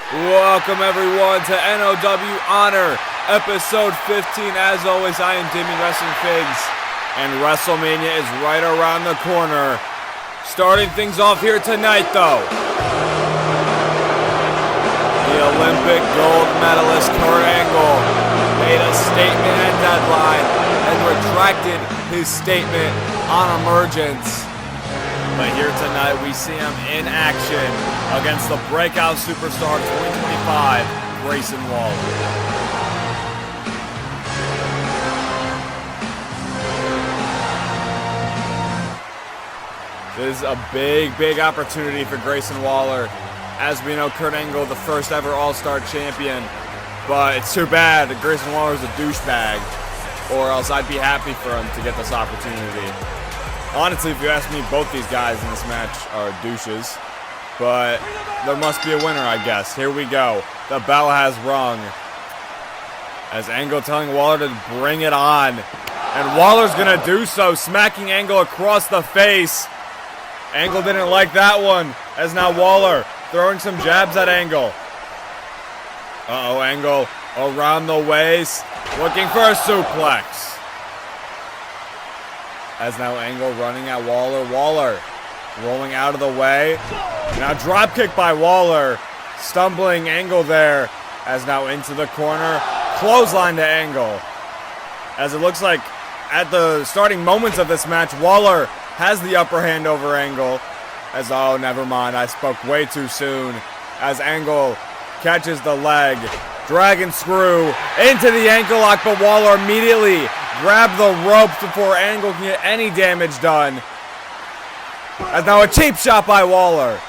Welcome everyone to NoW Honor, episode 15. As always, I am Damien Wrestling Figs, and WrestleMania is right around the corner. Starting things off here tonight, though, the Olympic gold medalist Kurt Angle made a statement at deadline and retracted his statement on Emergence. But here tonight, we see him in action against the breakout superstar 2025, Grayson Waller. This is a big opportunity for Grayson Waller. As we know, Kurt Angle, the first ever All-Star champion. But it's too bad that Grayson Waller is a douchebag, or else I'd be happy for him to get this opportunity. Honestly, if you ask me, both these guys in this match are douches. But there must be a winner, I guess. Here we go. The bell has rung. As Angle telling Waller to bring it on. And Waller's going to do so, smacking Angle across the face. Angle didn't like that one. As now Waller throwing some jabs at Angle. Uh-oh, Angle around the waist. Looking for a suplex. As now Angle running at Waller. Waller rolling out of the way. Now drop kick by Waller. Stumbling Angle there. As now into the corner. Clothesline to Angle. As it looks like at the starting moments of this match, Waller has the upper hand over Angle. As, oh, never mind. I spoke way too soon. As Angle catches the leg. Dragon screw into the ankle lock, but Waller immediately grabbed the ropes before Angle can get any damage done. As now a cheap shot by Waller.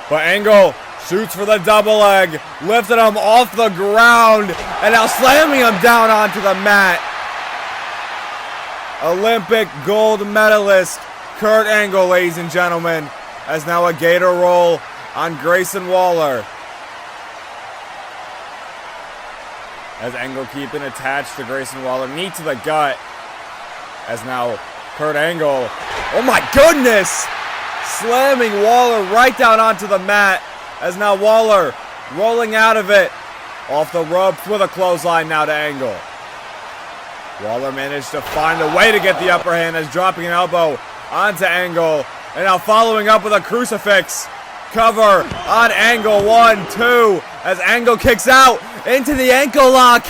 But Angle shoots for the double leg, lifted him off the ground, and now slamming him down onto the mat. Olympic gold medalist Kurt Angle, ladies and gentlemen, as now a gator roll on Grayson Waller. As Angle keeping attached to Grayson Waller. Knee to the gut. As now Kurt Angle. Oh my goodness! Slamming Waller right down onto the mat. As now Waller rolling out of it. Off the ropes with a clothesline now to Angle. Waller managed to find a way to get the upper hand as dropping an elbow onto Angle. And now following up with a crucifix. Cover on Angle. 1, 2. As Angle kicks out into the ankle lock.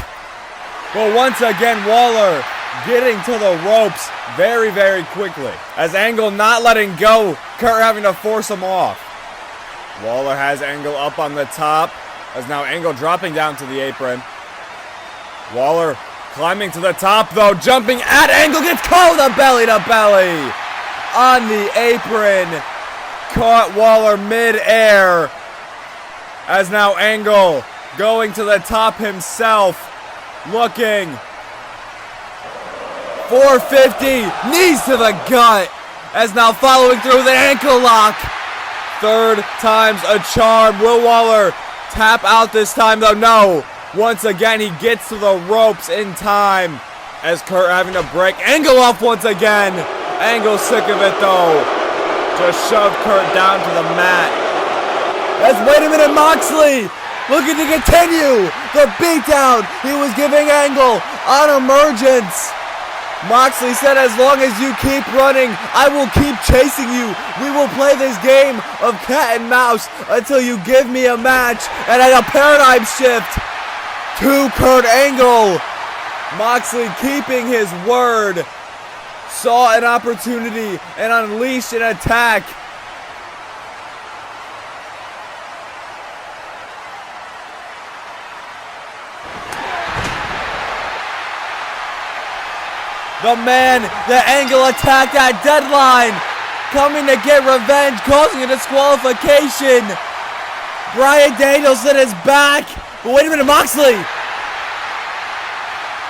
But once again, Waller getting to the ropes very quickly. As Angle not letting go, Kurt having to force him off. Waller has Angle up on the top. As now Angle dropping down to the apron. Waller climbing to the top though, jumping at Angle, gets caught with a belly to belly on the apron. Caught Waller mid-air. As now Angle going to the top himself. Looking. 450. Knees to the gut. As now following through the ankle lock. Third time's a charm. Will Waller tap out this time though? No. Once again he gets to the ropes in time. As Kurt having to break Angle off once again. Angle sick of it though. Just shoved Kurt down to the mat. As wait a minute, Moxley looking to continue the beatdown he was giving Angle on Emergence. Moxley said, as long as you keep running, I will keep chasing you. We will play this game of cat and mouse until you give me a match. And at a paradigm shift to Kurt Angle. Moxley keeping his word. Saw an opportunity and unleashed an attack. The man that Angle attacked at deadline, coming to get revenge, causing a disqualification. Bryan Danielson is back. But wait a minute, Moxley.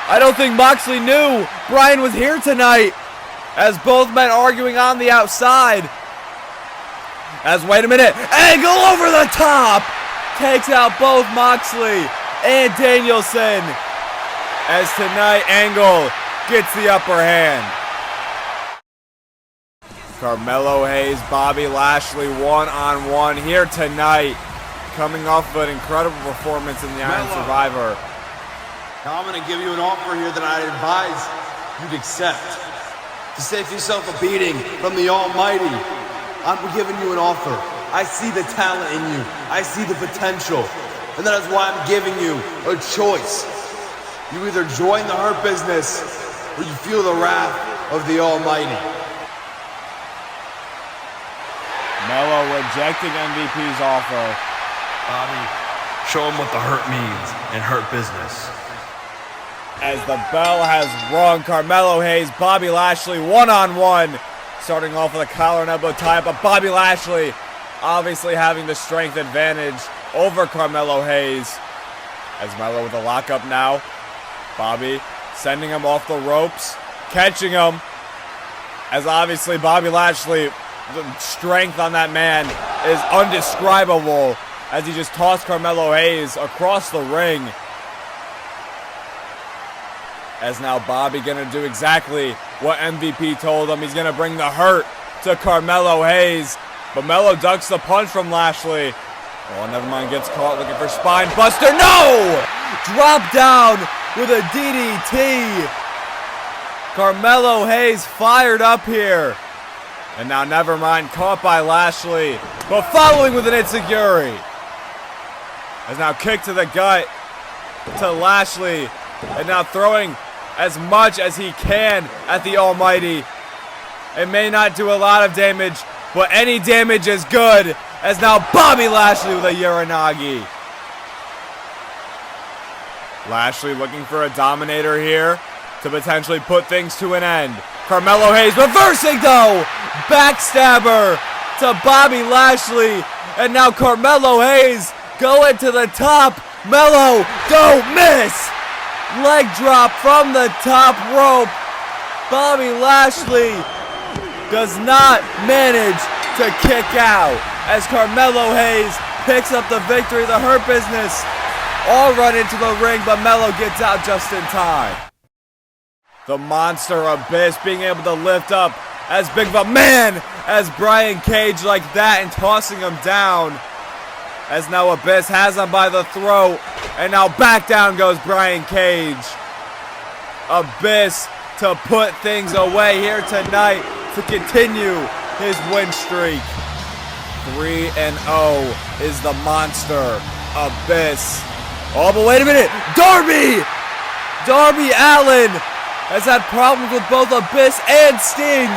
I don't think Moxley knew Bryan was here tonight. As both men arguing on the outside. As wait a minute, Angle over the top. Takes out both Moxley and Danielson. As tonight Angle gets the upper hand. Carmelo Hayes, Bobby Lashley one-on-one here tonight coming off of an incredible performance in the Iron Survivor. Now I'm going to give you an offer here that I'd advise you'd accept. To save yourself a beating from the Almighty, I'm giving you an offer. I see the talent in you. I see the potential. And that is why I'm giving you a choice. You either join the Hurt Business or you feel the wrath of the Almighty. Melo rejecting MVP's offer. Bobby, show him what the Hurt means in Hurt Business. As the bell has rung, Carmelo Hayes, Bobby Lashley one-on-one. Starting off with a collar and elbow tie, but Bobby Lashley obviously having the strength advantage over Carmelo Hayes. As Melo with a lockup now. Bobby sending him off the ropes, catching him. As obviously Bobby Lashley, the strength on that man is undescribable. As he just tossed Carmelo Hayes across the ring. As now Bobby gonna do exactly what MVP told him. He's gonna bring the hurt to Carmelo Hayes. But Melo ducks the punch from Lashley. Oh, never mind, gets caught looking for spine buster. No! Drop down with a DDT. Carmelo Hayes fired up here. And now never mind, caught by Lashley. But following with an enziguri. As now kick to the gut to Lashley. And now throwing as much as he can at the Almighty. It may not do a lot of damage, but any damage is good. As now Bobby Lashley with a Uranagi. Lashley looking for a dominator here to potentially put things to an end. Carmelo Hayes reversing though. Backstabber to Bobby Lashley. And now Carmelo Hayes going to the top. Melo, don't miss. Leg drop from the top rope. Bobby Lashley does not manage to kick out as Carmelo Hayes picks up the victory. The Hurt Business all run into the ring, but Melo gets out just in time. The Monster Abyss being able to lift up as big of a man as Brian Cage like that and tossing him down. As now Abyss has him by the throat. And now back down goes Brian Cage. Abyss to put things away here tonight to continue his win streak. 3-0 is the Monster Abyss. Oh, but wait a minute. Darby Allin has had problems with both Abyss and Sting.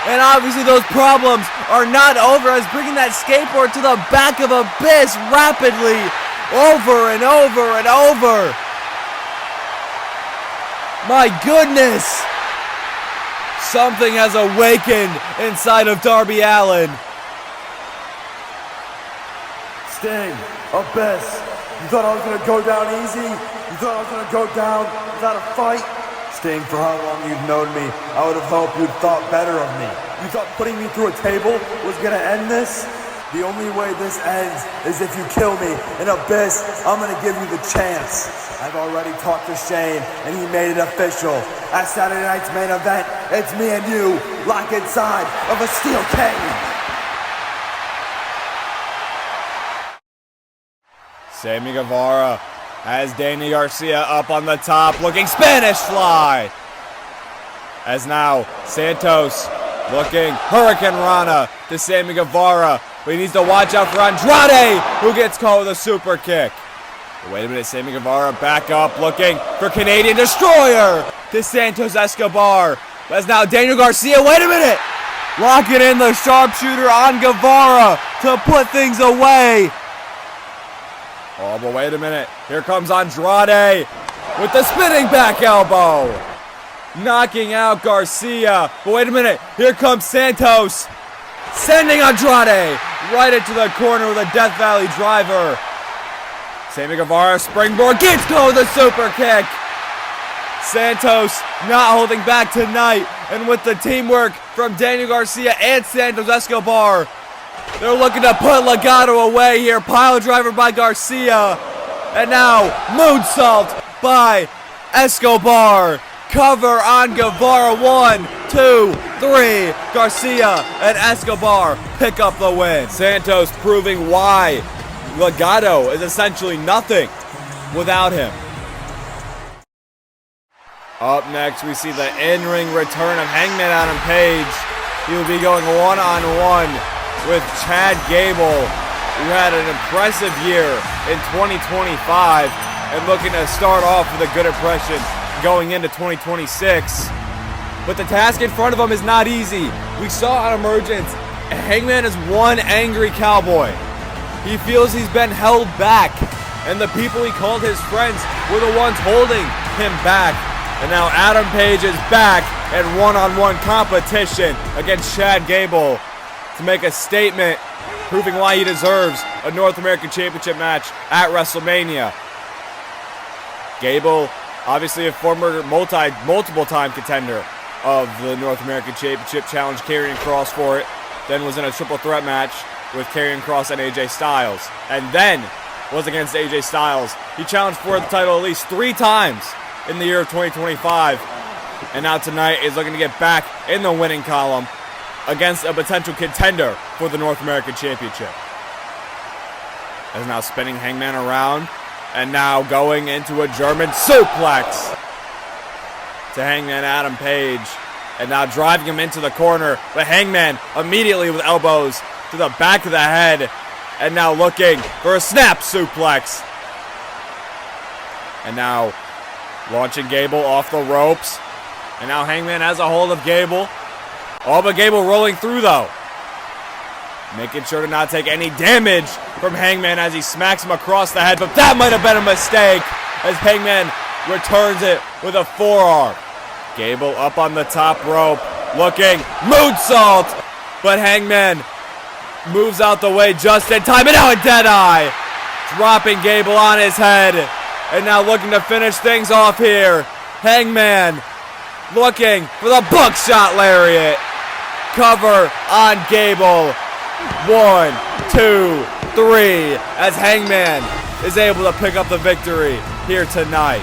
And obviously those problems are not over as bringing that skateboard to the back of Abyss rapidly. Over and over and over. My goodness. Something has awakened inside of Darby Allin. Sting, Abyss, you thought I was going to go down easy? You thought I was going to go down without a fight? Sting, for how long you've known me, I would have hoped you'd thought better of me. You thought putting me through a table was going to end this? The only way this ends is if you kill me. In Abyss, I'm going to give you the chance. I've already talked to Shane, and he made it official. At Saturday night's main event, it's me and you, locked inside of a steel cage. Sammy Guevara has Danny Garcia up on the top, looking Spanish Fly. As now Santos looking Hurricane Rana to Sammy Guevara. But he needs to watch out for Andrade, who gets caught with a super kick. But wait a minute, Sammy Guevara back up, looking for Canadian Destroyer to Santos Escobar. As now Daniel Garcia, wait a minute! Locking in the sharpshooter on Guevara to put things away. Oh, but wait a minute. Here comes Andrade with the spinning back elbow. Knocking out Garcia. But wait a minute. Here comes Santos. Sending Andrade right into the corner with a Death Valley driver. Sammy Guevara springboard gets caught with a super kick. Santos not holding back tonight. And with the teamwork from Daniel Garcia and Santos Escobar, they're looking to put Legato away here. Pile driver by Garcia. And now moonsault by Escobar. Cover on Guevara. 1, 2, 3. Garcia and Escobar pick up the win. Santos proving why Legato is essentially nothing without him. Up next, we see the in-ring return of Hangman Adam Page. He will be going one-on-one with Chad Gable, who had an impressive year in 2025 and looking to start off with a good impression going into 2026. But the task in front of him is not easy. We saw on Emergence, Hangman is one angry cowboy. He feels he's been held back, and the people he called his friends were the ones holding him back. And now Adam Page is back in one-on-one competition against Chad Gable to make a statement proving why he deserves a North American Championship match at WrestleMania. Gable, obviously a former multiple-time contender of the North American Championship, challenged Karrion Kross for it, then was in a triple threat match with Karrion Kross and AJ Styles, and then was against AJ Styles. He challenged for the title at least 3 times in the year of 2025, and now tonight is looking to get back in the winning column against a potential contender for the North American Championship. Is now spinning Hangman around, and now going into a German suplex to Hangman Adam Page, and now driving him into the corner, but Hangman immediately with elbows to the back of the head, and now looking for a snap suplex. And now launching Gable off the ropes, and now Hangman has a hold of Gable. Oh, but Gable rolling through though, making sure to not take any damage from Hangman as he smacks him across the head, but that might have been a mistake as Hangman returns it with a forearm. Gable up on the top rope, looking, moonsault, but Hangman moves out the way just in time, and now a Deadeye, dropping Gable on his head, and now looking to finish things off here. Hangman looking for the buckshot lariat. Cover on Gable. 1, 2, 3, as Hangman is able to pick up the victory here tonight.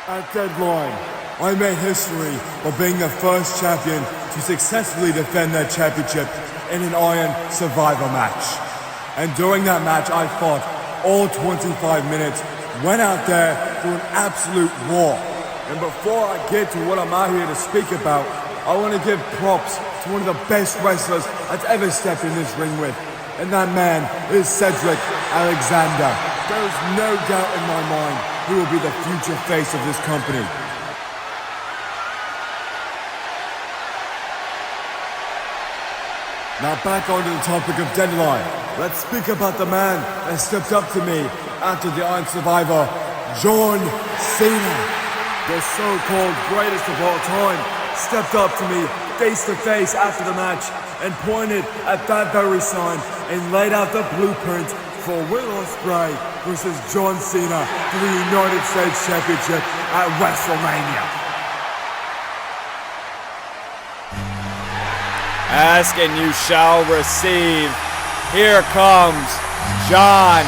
At Deadline, I made history by being the first champion to successfully defend their championship in an Iron Survivor match. And during that match, I fought all 25 minutes, went out there through an absolute war. And before I get to what I'm out here to speak about, I want to give props to one of the best wrestlers I've ever stepped in this ring with. And that man is Cedric Alexander. There is no doubt in my mind he will be the future face of this company. Now back onto the topic of Deadline. Let's speak about the man that stepped up to me after the Iron Survivor, John Cena. The so-called greatest of all time stepped up to me face to face after the match and pointed at that very sign and laid out the blueprint for Will Ospreay versus John Cena for the United States Championship at WrestleMania. Ask and you shall receive. Here comes John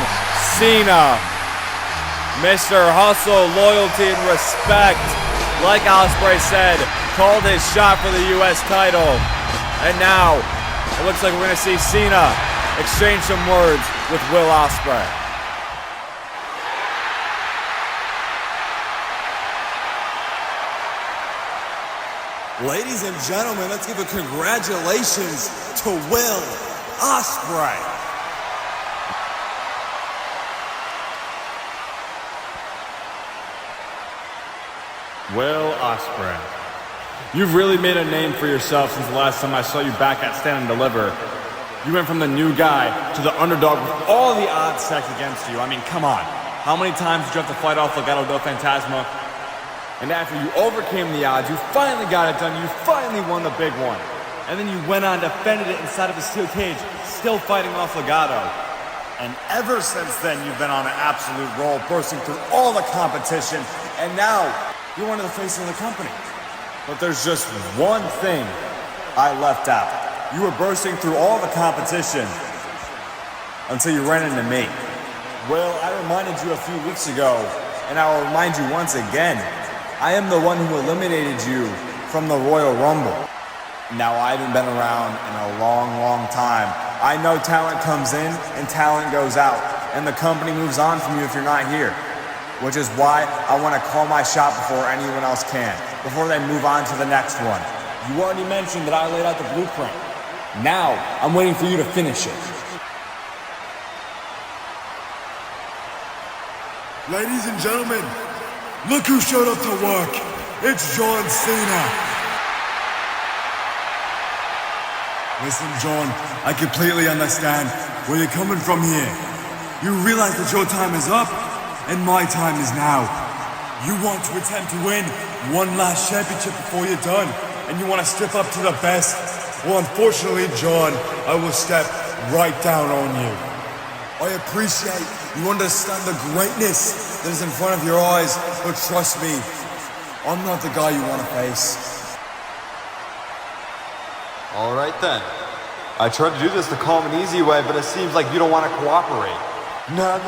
Cena. Mr. Hustle, loyalty, and respect. Like Ospreay said, called his shot for the U.S. title. And now, it looks like we're going to see Cena exchange some words with Will Ospreay. Ladies and gentlemen, let's give a congratulations to Will Ospreay. Will Ospreay, you've really made a name for yourself since the last time I saw you back at Stand and Deliver. You went from the new guy to the underdog with all the odds stacked against you. I mean, come on. How many times did you have to fight off Legato del Fantasma? And after you overcame the odds, you finally got it done. You finally won the big one. And then you went on, defended it inside of a steel cage, still fighting off Legato. And ever since then, you've been on an absolute roll, bursting through all the competition. And now, you're one of the faces of the company. But there's just one thing I left out. You were bursting through all the competition until you ran into me. Well, I reminded you a few weeks ago, and I will remind you once again. I am the one who eliminated you from the Royal Rumble. Now, I haven't been around in a long, long time. I know talent comes in and talent goes out, and the company moves on from you if you're not here. Which is why I want to call my shot before anyone else can, before they move on to the next one. You already mentioned that I laid out the blueprint. Now, I'm waiting for you to finish it. Ladies and gentlemen, look who showed up to work. It's John Cena. Listen, John, I completely understand where you're coming from here. You realize that your time is up, and my time is now. You want to attempt to win one last championship before you're done, and you want to step up to the best. Well, unfortunately, John, I will step right down on you. I appreciate you understand the greatness that is in front of your eyes, but trust me, I'm not the guy you want to face. All right then. I tried to do this the calm and easy way, but it seems like you don't want to cooperate. No,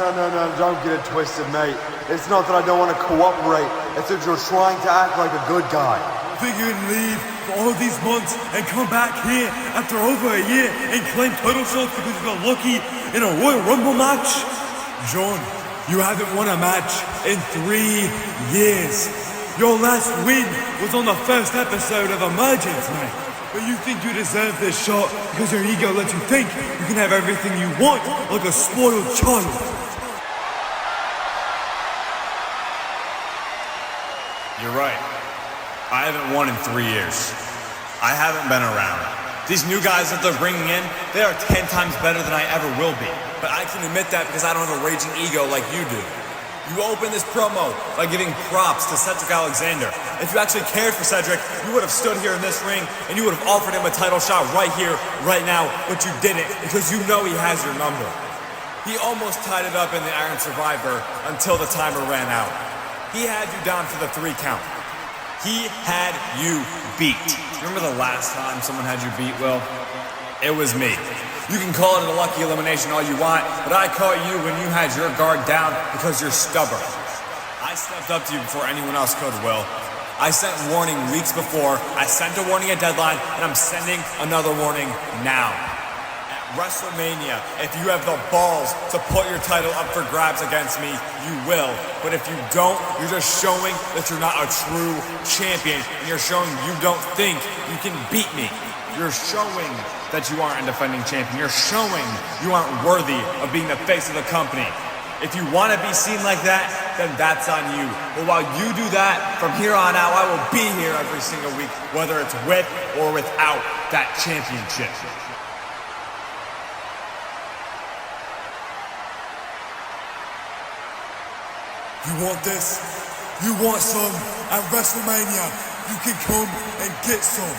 don't get it twisted, mate. It's not that I don't want to cooperate, it's that you're trying to act like a good guy. Think you'd leave for all these months and come back here after over a year and claim title shots because you got lucky in a Royal Rumble match? John, you haven't won a match in 3 years. Your last win was on the first episode of Emergence, mate. But you think you deserve this shot because your ego lets you think you can have everything you want like a spoiled child. You're right. I haven't won in 3 years. I haven't been around. These new guys that they're bringing in, they are 10 times better than I ever will be. But I can admit that because I don't have a raging ego like you do. You opened this promo by giving props to Cedric Alexander. If you actually cared for Cedric, you would have stood here in this ring and you would have offered him a title shot right here, right now, but you didn't because you know he has your number. He almost tied it up in the Iron Survivor until the timer ran out. He had you down for the 3 count. He had you beat. Remember the last time someone had you beat, Will? It was me. You can call it a lucky elimination all you want, but I caught you when you had your guard down because you're stubborn. I stepped up to you before anyone else could, Will. I sent warning weeks before, I sent a warning at deadline, and I'm sending another warning now. At WrestleMania, if you have the balls to put your title up for grabs against me, you will. But if you don't, you're just showing that you're not a true champion, and you're showing you don't think you can beat me. You're showing that you aren't a defending champion. You're showing you aren't worthy of being the face of the company. If you want to be seen like that, then that's on you. But while you do that, from here on out, I will be here every single week, whether it's with or without that championship. You want this? You want some? At WrestleMania, you can come and get some.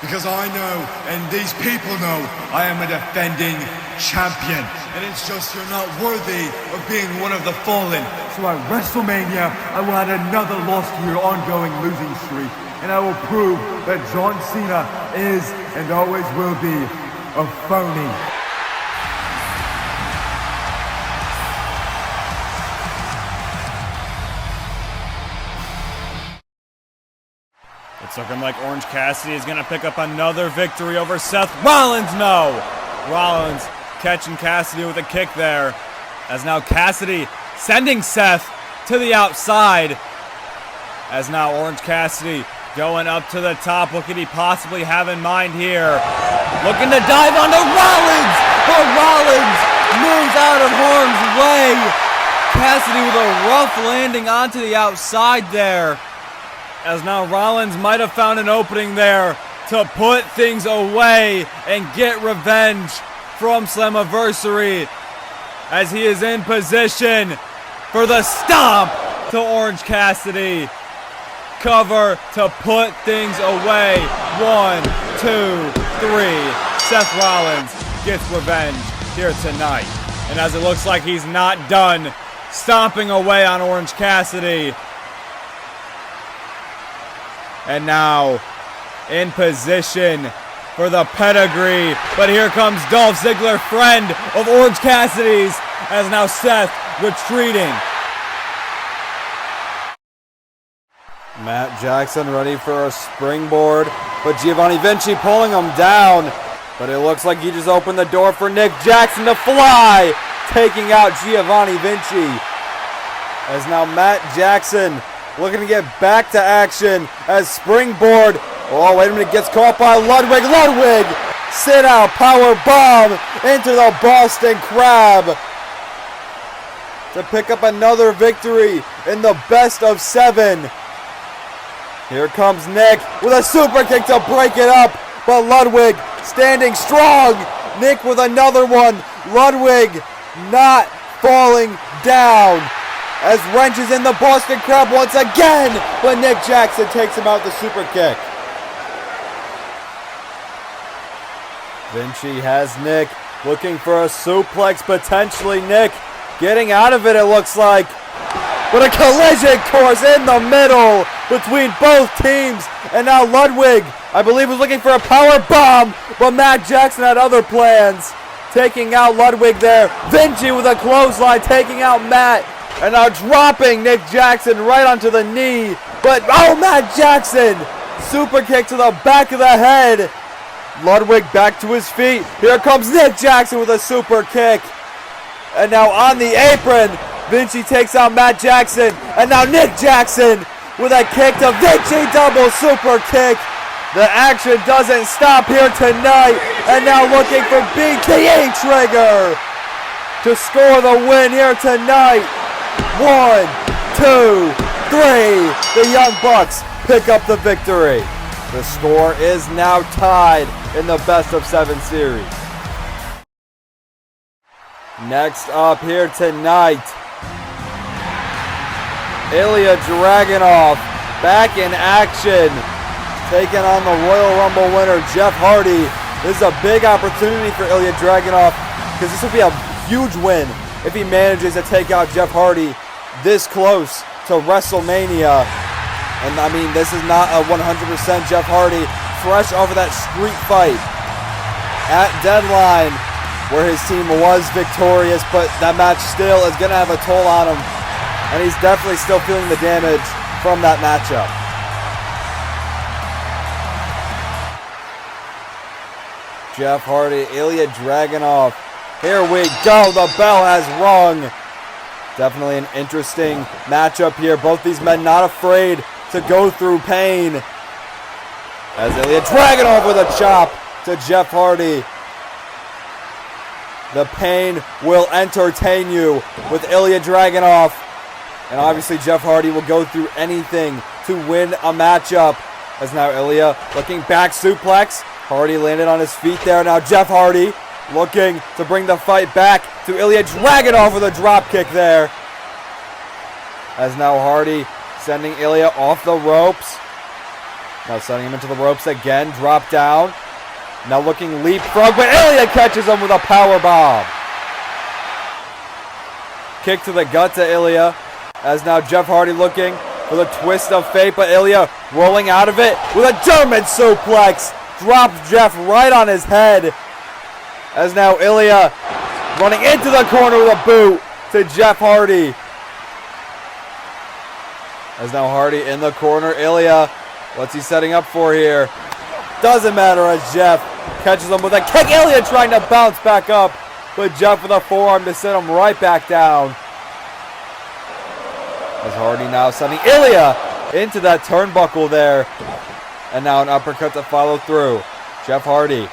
Because I know, and these people know, I am a defending champion. And it's just you're not worthy of being one of the fallen. So at WrestleMania, I will add another loss to your ongoing losing streak. And I will prove that John Cena is, and always will be, a phony. It's looking like Orange Cassidy is going to pick up another victory over Seth Rollins. No! Rollins catching Cassidy with a kick there. As now Cassidy sending Seth to the outside. As now Orange Cassidy going up to the top. What could he possibly have in mind here? Looking to dive onto Rollins! But Rollins moves out of harm's way. Cassidy with a rough landing onto the outside there. As now Rollins might have found an opening there to put things away and get revenge from Slammiversary as he is in position for the stomp to Orange Cassidy. Cover to put things away. 1, 2, 3. Seth Rollins gets revenge here tonight. And as it looks like he's not done stomping away on Orange Cassidy. And now in position for the pedigree. But here comes Dolph Ziggler, friend of Orange Cassidy's, as now Seth retreating. Matt Jackson ready for a springboard, but Giovanni Vinci pulling him down. But it looks like he just opened the door for Nick Jackson to fly, taking out Giovanni Vinci. As now Matt Jackson looking to get back to action as springboard. Oh, wait a minute, gets caught by Ludwig. Ludwig, sit out, power bomb into the Boston Crab to pick up another victory in the best of 7. Here comes Nick with a super kick to break it up, but Ludwig standing strong. Nick with another one. Ludwig not falling down as wrenches in the Boston Crab once again, but Nick Jackson takes him out with the super kick. Vinci has Nick looking for a suplex, potentially Nick getting out of it, it looks like. But a collision course in the middle between both teams. And now Ludwig, I believe, was looking for a power bomb, but Matt Jackson had other plans. Taking out Ludwig there. Vinci with a clothesline, taking out Matt. And now dropping Nick Jackson right onto the knee. But, oh, Matt Jackson! Super kick to the back of the head. Ludwig back to his feet. Here comes Nick Jackson with a super kick. And now on the apron, Vinci takes out Matt Jackson. And now Nick Jackson with a kick to Vinci, double super kick. The action doesn't stop here tonight. And now looking for BTE Trigger to score the win here tonight. 1, 2, 3. The Young Bucks pick up the victory. The score is now tied in the best of 7 series. Next up here tonight, Ilya Dragunov back in action, taking on the Royal Rumble winner Jeff Hardy. This is a big opportunity for Ilya Dragunov because this will be a huge win if he manages to take out Jeff Hardy this close to WrestleMania. And I mean, this is not a 100% Jeff Hardy, fresh off of that street fight at Deadline, where his team was victorious, but that match still is going to have a toll on him. And he's definitely still feeling the damage from that matchup. Jeff Hardy, Ilya Dragunov. Here we go, the bell has rung. Definitely an interesting matchup here. Both these men not afraid to go through pain. As Ilya Dragunov with a chop to Jeff Hardy. The pain will entertain you with Ilya Dragunov. And obviously Jeff Hardy will go through anything to win a matchup. As now Ilya looking back suplex. Hardy landed on his feet there. Now Jeff Hardy looking to bring the fight back to Ilya Dragunov with a drop kick there. As now Hardy sending Ilya off the ropes. Now sending him into the ropes again. Drop down. Now looking leapfrog, but Ilya catches him with a power bomb. Kick to the gut to Ilya. As now Jeff Hardy looking for the twist of fate, but Ilya rolling out of it with a German suplex. Drops Jeff right on his head. As now Ilya running into the corner with a boot to Jeff Hardy. As now Hardy in the corner. Ilya, what's he setting up for here? Doesn't matter as Jeff catches him with a kick. Ilya trying to bounce back up, but Jeff with a forearm to send him right back down. As Hardy now sending Ilya into that turnbuckle there. And now an uppercut to follow through. Jeff Hardy,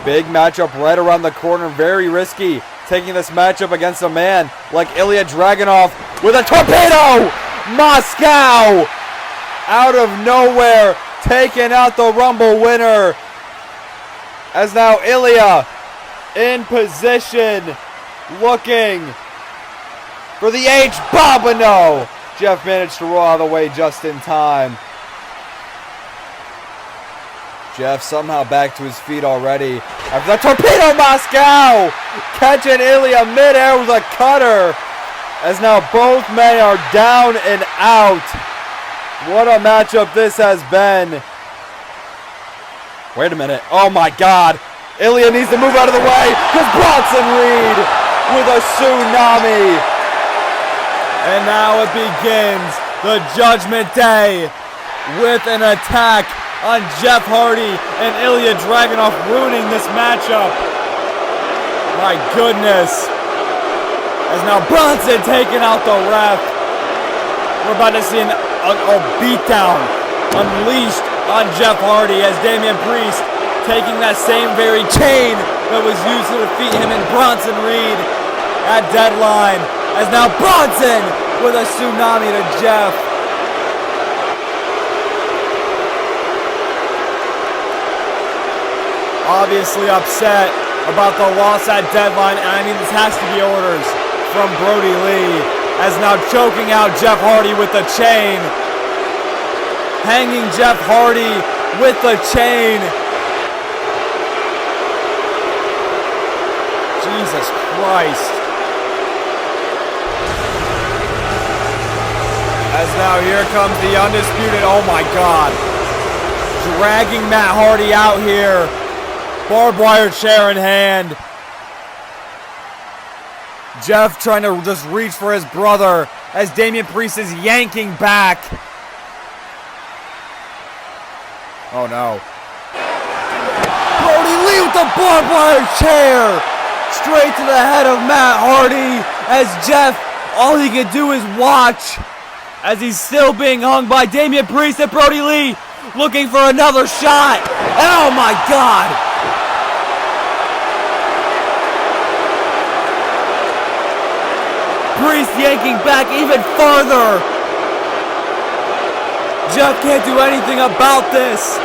big matchup right around the corner. Very risky taking this matchup against a man like Ilya Dragunov with a torpedo. Moscow out of nowhere taking out the Rumble winner. As now Ilya in position looking for the H-bomb, but no. Jeff managed to roll out of the way just in time. Jeff somehow back to his feet already. After the torpedo, Moscow catching Ilya midair with a cutter. As now both men are down and out. What a matchup this has been. Wait a minute. Oh my God. Ilya needs to move out of the way because Bronson Reed with a tsunami. And now it begins the Judgment Day with an attack on Jeff Hardy and Ilya Dragunov, ruining this matchup. My goodness. As now Bronson taking out the ref. We're about to see a beatdown unleashed on Jeff Hardy as Damian Priest taking that same very chain that was used to defeat him and Bronson Reed at Deadline. As now Bronson with a tsunami to Jeff. Obviously upset about the loss at Deadline. I mean, this has to be orders from Brody Lee. As now choking out Jeff Hardy with the chain. Hanging Jeff Hardy with the chain. Jesus Christ. As now here comes the Undisputed, oh my God. Dragging Matt Hardy out here. Barbed wire chair in hand. Jeff trying to just reach for his brother as Damian Priest is yanking back. Oh no. Brody Lee with the barbed wire chair. Straight to the head of Matt Hardy as Jeff, all he can do is watch as he's still being hung by Damian Priest and Brody Lee looking for another shot. And oh my God. Priest yanking back even further. Jeff can't do anything about this.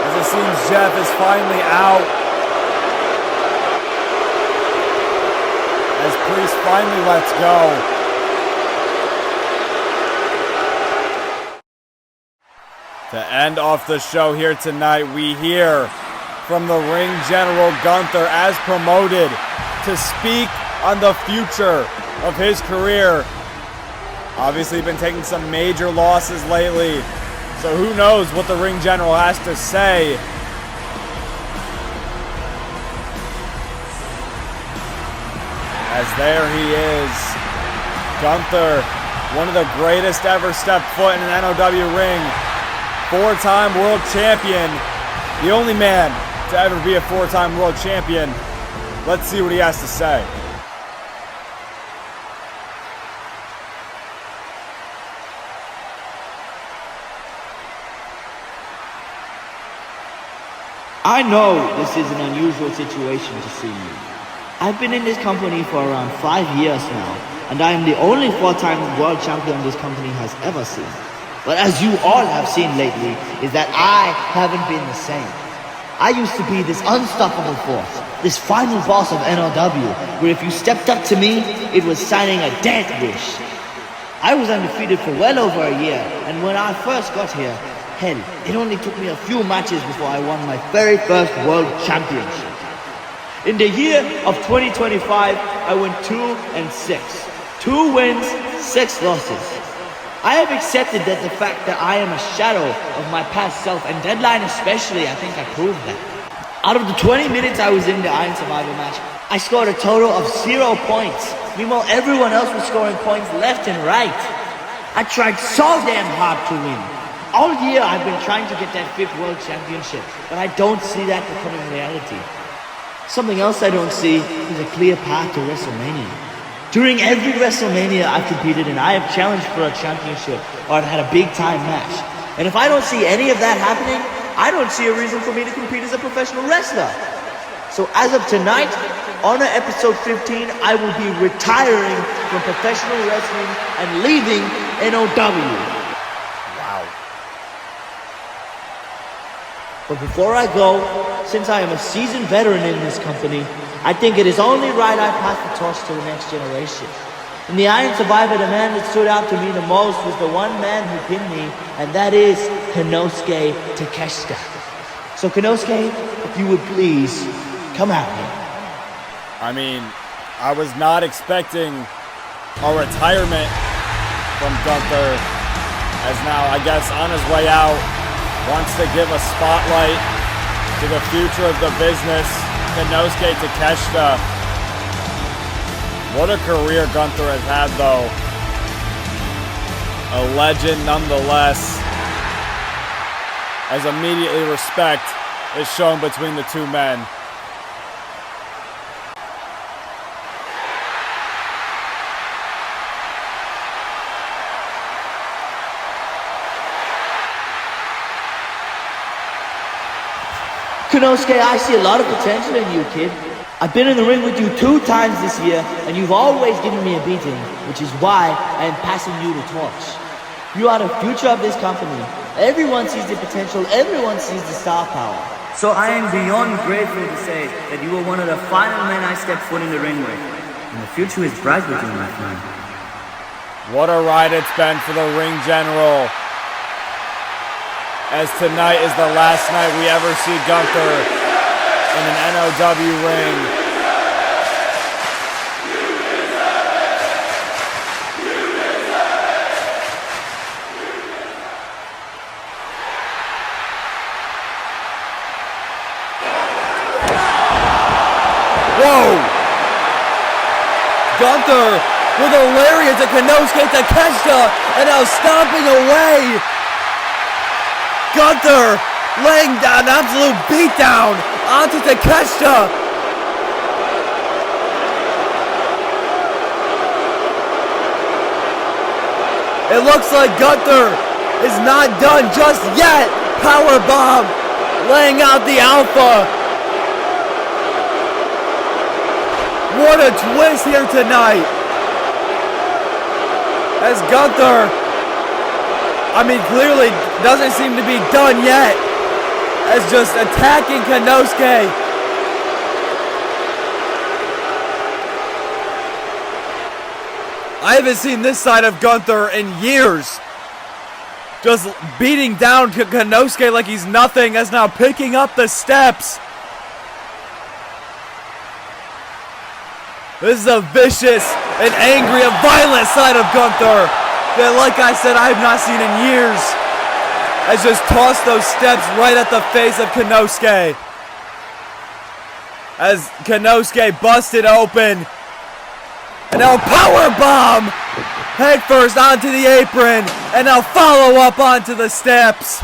As it seems Jeff is finally out. As Priest finally lets go. To end off the show here tonight, we hear from the ring general Gunther as promoted to speak on the future of his career. Obviously been taking some major losses lately, so who knows what the ring general has to say. As there he is, Gunther, one of the greatest ever stepped foot in an NoW ring. Four-time world champion, the only man to ever be a four-time world champion. Let's see what he has to say. I know this is an unusual situation to see you. I've been in this company for around 5 years now, and I am the only four-time world champion this company has ever seen. But as you all have seen lately, is that I haven't been the same. I used to be this unstoppable force, this final boss of NoW, where if you stepped up to me, it was signing a death wish. I was undefeated for well over a year, and when I first got here, hell, it only took me a few matches before I won my very first world championship. In the year of 2025, I went 2-6. 2 wins, 6 losses. I have accepted that the fact that I am a shadow of my past self, and Deadline especially, I think I proved that. Out of the 20 minutes I was in the Iron Survivor match, I scored a total of 0 points. Meanwhile, everyone else was scoring points left and right. I tried so damn hard to win. All year I've been trying to get that 5th world championship, but I don't see that becoming reality. Something else I don't see is a clear path to WrestleMania. During every WrestleMania I've competed in, I have challenged for a championship or I've had a big time match. And if I don't see any of that happening, I don't see a reason for me to compete as a professional wrestler. So as of tonight, on episode 15, I will be retiring from professional wrestling and leaving NoW. Wow. But before I go, since I am a seasoned veteran in this company, I think it is only right I pass the torch to the next generation. In the Iron Survivor, the man that stood out to me the most was the one man who pinned me, and that is Konosuke Takeshita. So Konosuke, if you would please, come at me. I mean, I was not expecting a retirement from Gunther, as now, I guess, on his way out, wants to give a spotlight to the future of the business, Konosuke Takeshita. What a career Gunther has had, though. A legend nonetheless, as immediately respect is shown between the two men. Konosuke, I see a lot of potential in you, kid. I've been in the ring with you 2 times this year, and you've always given me a beating, which is why I am passing you the torch. You are the future of this company. Everyone sees the potential, everyone sees the star power. So I am beyond grateful to say that you were one of the final men I stepped foot in the ring with. And the future is bright with you, my friend. What a ride it's been for the ring general, as tonight is the last night we ever see Gunther in an NoW ring. Whoa! Gunther with a lariat to Konosuke Takeshita, and now stomping away. Gunther laying down an absolute beatdown onto Takeshita. It looks like Gunther is not done just yet. Powerbomb, laying out the alpha. What a twist here tonight. As Gunther, clearly doesn't seem to be done yet. As just attacking Konosuke. I haven't seen this side of Gunther in years. Just beating down Konosuke like he's nothing, as now picking up the steps. This is a vicious and angry and violent side of Gunther that, like I said, I have not seen in years. Has just tossed those steps right at the face of Konosuke. As Konosuke busted open. And now powerbomb! Head first onto the apron. And now follow up onto the steps.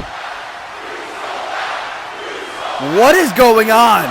What is going on?